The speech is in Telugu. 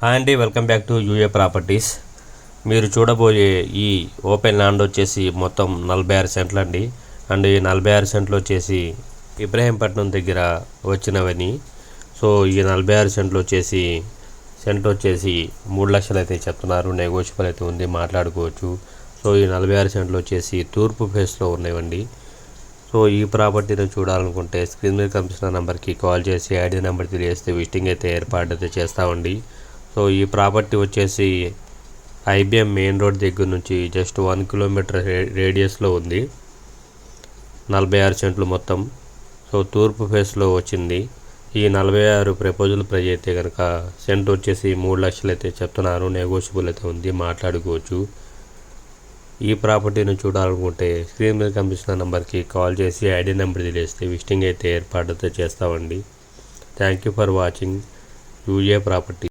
హాయ్ అండి, welcome back to UA properties. మీరు చూడబోయే ఈ ఓపెన్ ల్యాండ్ వచ్చేసి మొత్తం 46 సెంట్లు అండి. అండ్ ఈ 46 సెంట్లు వచ్చేసి ఇబ్రహీంపట్నం దగ్గర వచ్చినవని. సో ఈ 46 సెంట్లు వచ్చేసి సెంట్ వచ్చేసి 3 లక్షలు అయితే చెప్తున్నారు. నెగోషియబుల్ అయితే ఉంది, మాట్లాడుకోవచ్చు. సో ఈ 46 సెంట్లు వచ్చేసి తూర్పు ఫేస్లో ఉన్నాయండి. సో ఈ ప్రాపర్టీని చూడాలనుకుంటే స్క్రీన్ మీద కనిపిస్తున్న నెంబర్కి కాల్ చేసి ఐడి నెంబర్ తెలియజేస్తే విజిటింగ్ అయితే ఏర్పాటు అయితే చేస్తామండి. సో ఈ ప్రాపర్టీ వచ్చేసి ఐబిఎం మెయిన్ రోడ్ దగ్గర నుంచి జస్ట్ 1 కిలోమీటర్ రేడియస్లో ఉంది. 46 సెంట్లు మొత్తం. సో తూర్పు ఫేస్లో వచ్చింది. ఈ 46 ప్రపోజల్ ప్రైజ్ అయితే కనుక సెంట్ వచ్చేసి 3 లక్షలు అయితే చెప్తున్నారు. నెగోషియబుల్ అయితే ఉంది, మాట్లాడుకోవచ్చు. ఈ ప్రాపర్టీని చూడాలనుకుంటే స్క్రీన్ మీద కనిపిస్తున్న నెంబర్కి కాల్ చేసి ఐడి నెంబర్ తెలియజేస్తే విజిటింగ్ అయితే ఏర్పాటు అయితే చేస్తామండి. Thank you for watching UA property.